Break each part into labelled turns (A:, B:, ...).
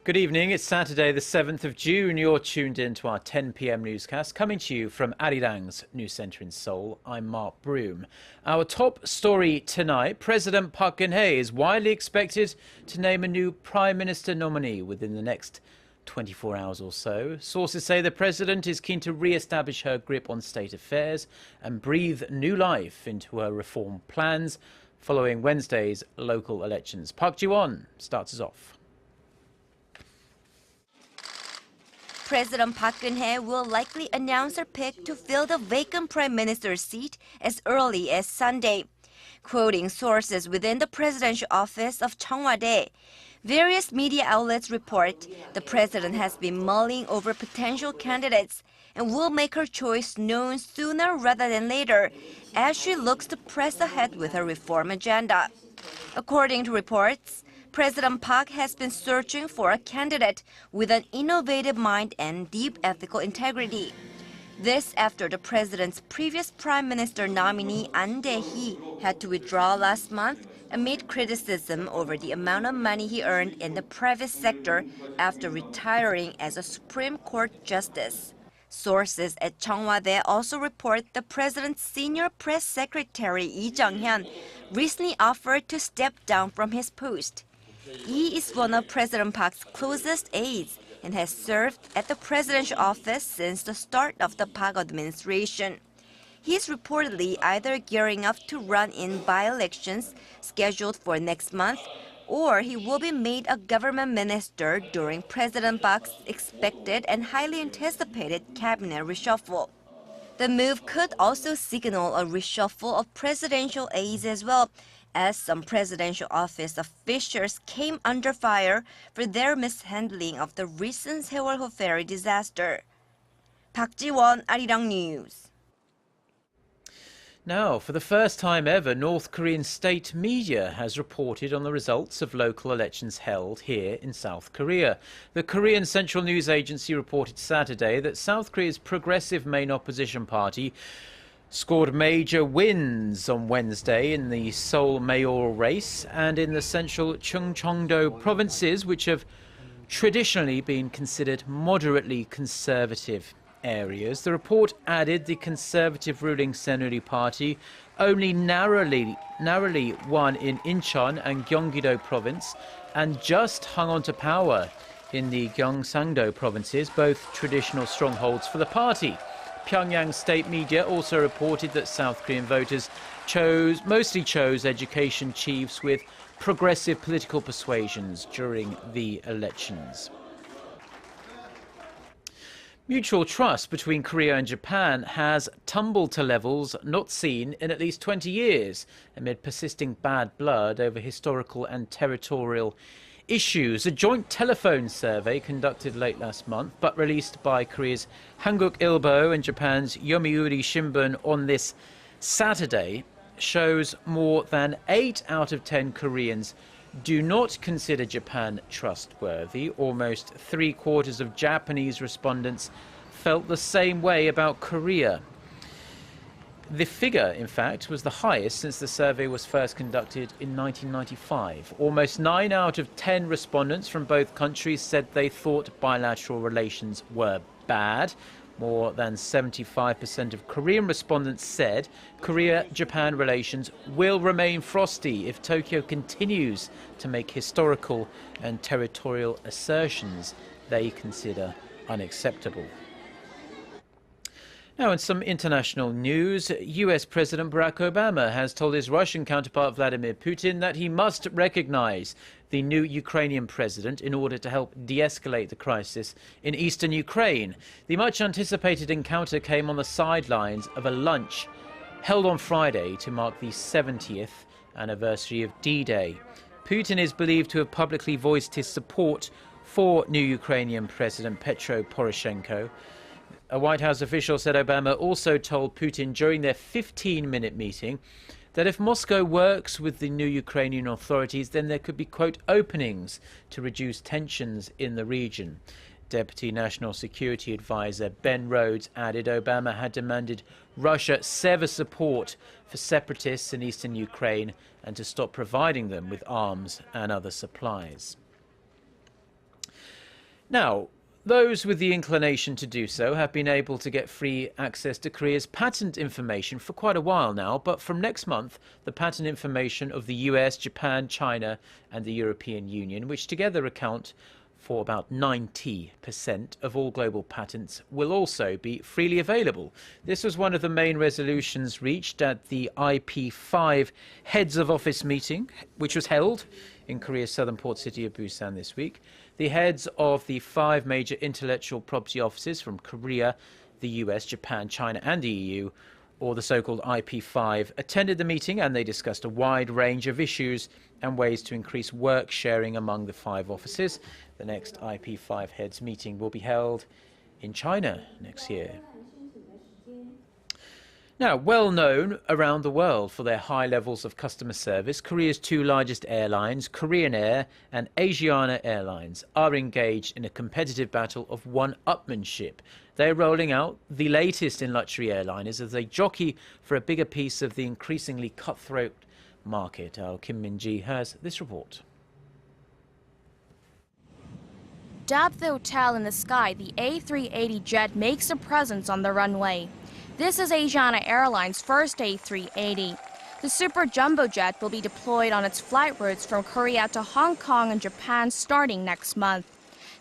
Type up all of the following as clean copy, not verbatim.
A: Good evening, it's Saturday the 7th of June. You're tuned in to our 10 p.m. newscast, coming to you from ARIRANG's news centre in Seoul. I'm Mark Broom. Our top story tonight, President Park Geun-hye is widely expected to name a new Prime Minister nominee within the next 24 hours or so. Sources say the president is keen to re-establish her grip on state affairs and breathe new life into her reform plans following Wednesday's local elections. Park Geun-hye starts us off.
B: President Park Geun-hye will likely announce her pick to fill the vacant prime minister's seat as early as Sunday. Quoting sources within the presidential office of Cheongwade, various media outlets report the president has been mulling over potential candidates and will make her choice known sooner rather than later as she looks to press ahead with her reform agenda. According to reports, President Park has been searching for a candidate with an innovative mind and deep ethical integrity. This after the president's previous prime minister nominee An Dae-hee had to withdraw last month amid criticism over the amount of money he earned in the private sector after retiring as a Supreme Court justice. Sources at Cheongwade also report the president's senior press secretary Lee Jung-hyun recently offered to step down from his post. Lee is one of President Park's closest aides and has served at the presidential office since the start of the Park administration. He is reportedly either gearing up to run in by-elections scheduled for next month, or he will be made a government minister during President Park's expected and highly anticipated cabinet reshuffle. The move could also signal a reshuffle of presidential aides as well, as some presidential office officials came under fire for their mishandling of the recent Sewol ferry disaster. Park Ji-won, ARIRANG News.
A: Now, for the first time ever, North Korean state media has reported on the results of local elections held here in South Korea. The Korean Central News Agency reported Saturday that South Korea's progressive main opposition party scored major wins on Wednesday in the Seoul mayoral race and in the central Chungcheongdo provinces, which have traditionally been considered moderately conservative areas. The report added the conservative ruling Saenuri Party only narrowly won in Incheon and Gyeonggi-do province and just hung on to power in the Gyeongsang-do provinces, both traditional strongholds for the party. Pyongyang state media also reported that South Korean voters mostly chose education chiefs with progressive political persuasions during the elections. Mutual trust between Korea and Japan has tumbled to levels not seen in at least 20 years amid persisting bad blood over historical and territorial issues. A joint telephone survey conducted late last month but released by Korea's Hanguk Ilbo and Japan's Yomiuri Shimbun on this Saturday shows more than 8 out of 10 Koreans do not consider Japan trustworthy. Almost 3/4 of Japanese respondents felt the same way about Korea. The figure, in fact, was the highest since the survey was first conducted in 1995. Almost 9 out of 10 respondents from both countries said they thought bilateral relations were bad. More than 75% of Korean respondents said Korea-Japan relations will remain frosty if Tokyo continues to make historical and territorial assertions they consider unacceptable. Now, in some international news, US President Barack Obama has told his Russian counterpart Vladimir Putin that he must recognize the new Ukrainian president in order to help de-escalate the crisis in eastern Ukraine. The much-anticipated encounter came on the sidelines of a lunch held on Friday to mark the 70th anniversary of D-Day. Putin is believed to have publicly voiced his support for new Ukrainian President Petro Poroshenko. A White House official said Obama also told Putin during their 15-minute meeting that if Moscow works with the new Ukrainian authorities, then there could be, quote, openings to reduce tensions in the region. Deputy National Security Advisor Ben Rhodes added Obama had demanded Russia sever support for separatists in eastern Ukraine and to stop providing them with arms and other supplies. Now, those with the inclination to do so have been able to get free access to Korea's patent information for quite a while now, but from next month, the patent information of the US, Japan, China and the European Union, which together account for about 90% of all global patents, will also be freely available. This was one of the main resolutions reached at the IP5 Heads of Office meeting, which was held in Korea's southern port city of Busan this week. The heads of the 5 major intellectual property offices from Korea, the US, Japan, China and the EU, or the so-called IP5, attended the meeting and they discussed a wide range of issues and ways to increase work sharing among the 5 offices. The next IP5 heads meeting will be held in China next year. Now, well known around the world for their high levels of customer service, Korea's 2 largest airlines, Korean Air and Asiana Airlines, are engaged in a competitive battle of one-upmanship. They're rolling out the latest in luxury airliners as they jockey for a bigger piece of the increasingly cutthroat market. Our Kim Min-ji has this report.
C: Dubbed the hotel in the sky, the A380 jet makes a presence on the runway. This is Asiana Airlines' first A380. The super jumbo jet will be deployed on its flight routes from Korea to Hong Kong and Japan starting next month.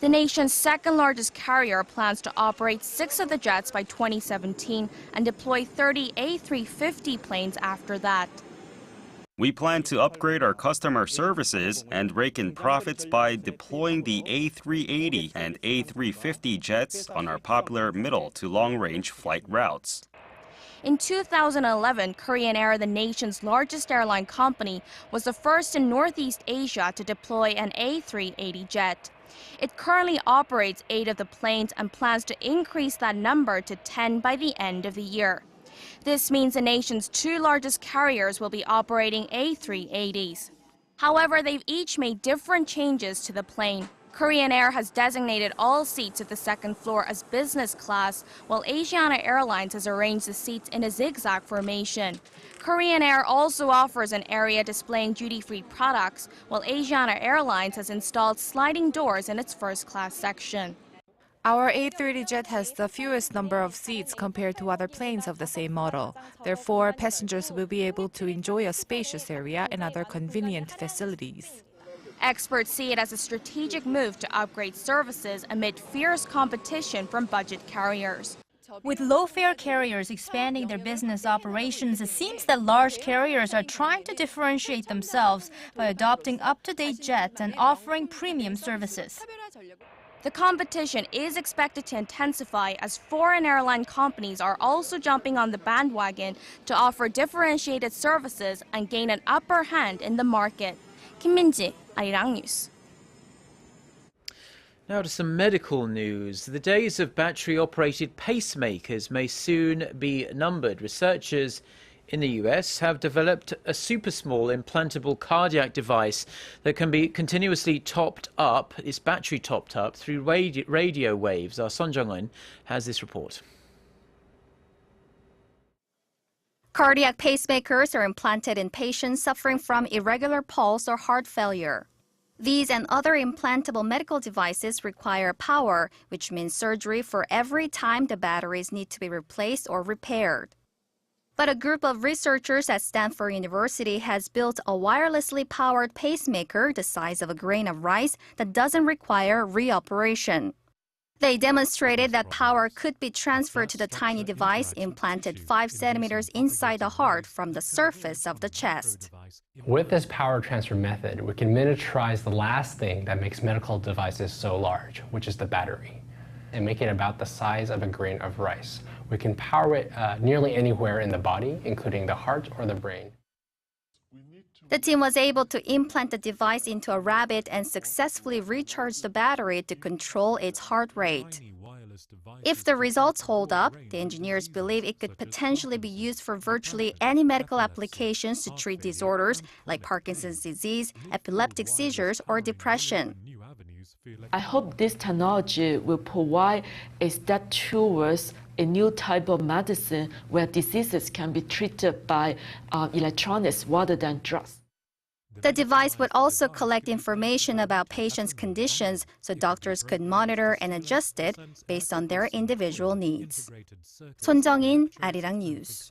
C: The nation's second largest carrier plans to operate 6 of the jets by 2017 and deploy 30 A350 planes after that.
D: We plan to upgrade our customer services and rake in profits by deploying the A380 and A350 jets on our popular middle to long-range flight routes.
C: In 2011, Korean Air, the nation's largest airline company, was the first in Northeast Asia to deploy an A380 jet. It currently operates 8 of the planes and plans to increase that number to 10 by the end of the year. This means the nation's 2 largest carriers will be operating A380s. However, they've each made different changes to the plane. Korean Air has designated all seats at the second floor as business class, while Asiana Airlines has arranged the seats in a zigzag formation. Korean Air also offers an area displaying duty-free products, while Asiana Airlines has installed sliding doors in its first-class section.
E: Our A380 jet has the fewest number of seats compared to other planes of the same model. Therefore, passengers will be able to enjoy a spacious area and other convenient facilities.
C: Experts see it as a strategic move to upgrade services amid fierce competition from budget carriers.
F: With low-fare carriers expanding their business operations, it seems that large carriers are trying to differentiate themselves by adopting up-to-date jets and offering premium services.
C: The competition is expected to intensify as foreign airline companies are also jumping on the bandwagon to offer differentiated services and gain an upper hand in the market. Kim Min-ji, ARIRANG News.
A: Now to some medical news. The days of battery-operated pacemakers may soon be numbered. Researchers in the US have developed a super small implantable cardiac device that can be continuously topped up, it's battery topped up, through radio waves. Our Son Jung-eun has this report.
G: Cardiac pacemakers are implanted in patients suffering from irregular pulse or heart failure. These and other implantable medical devices require power, which means surgery for every time the batteries need to be replaced or repaired. But a group of researchers at Stanford University has built a wirelessly powered pacemaker the size of a grain of rice that doesn't require reoperation. They demonstrated that power could be transferred to the tiny device implanted 5 centimeters inside the heart from the surface of the chest.
H: With this power transfer method, we can miniaturize the last thing that makes medical devices so large, which is the battery, and make it about the size of a grain of rice. We can power it nearly anywhere in the body, including the heart or the brain.
G: The team was able to implant the device into a rabbit and successfully recharge the battery to control its heart rate. If the results hold up, the engineers believe it could potentially be used for virtually any medical applications to treat disorders like Parkinson's disease, epileptic seizures, or depression.
I: I hope this technology will provide a step towards a new type of medicine where diseases can be treated by electronics rather than drugs.
G: The device would also collect information about patients' conditions so doctors could monitor and adjust it based on their individual needs. 손정인, ARIRANG News.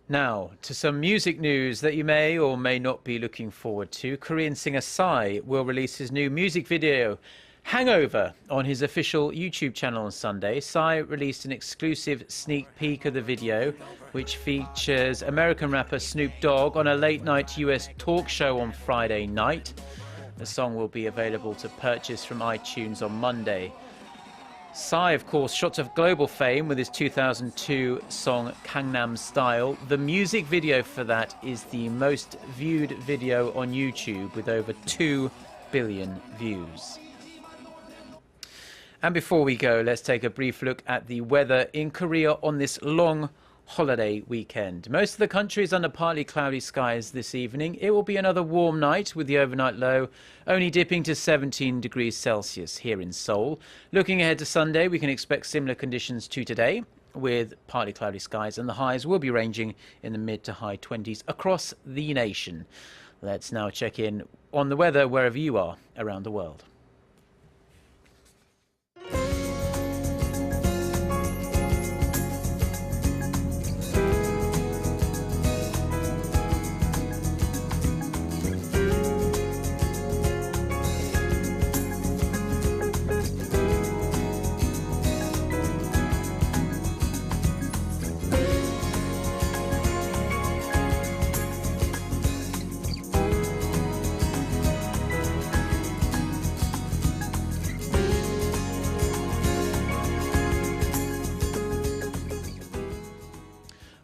A: Now, to some music news that you may or may not be looking forward to. Korean singer Psy will release his new music video, Hangover, on his official YouTube channel on Sunday. Psy released an exclusive sneak peek of the video, which features American rapper Snoop Dogg on a late-night US talk show on Friday night. The song will be available to purchase from iTunes on Monday. Psy, of course, shot to global fame with his 2002 song Gangnam Style. The music video for that is the most viewed video on YouTube with over 2 billion views. And before we go, let's take a brief look at the weather in Korea on this long holiday weekend. Most of the country is under partly cloudy skies this evening. It will be another warm night with the overnight low only dipping to 17 degrees Celsius here in Seoul. Looking ahead to Sunday, we can expect similar conditions to today with partly cloudy skies, and the highs will be ranging in the mid to high 20s across the nation. Let's now check in on the weather wherever you are around the world.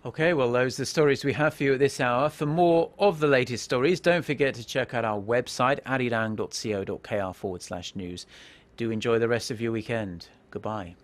A: Okay, well, those are the stories we have for you at this hour. For more of the latest stories, don't forget to check out our website, arirang.co.kr/news. Do enjoy the rest of your weekend. Goodbye.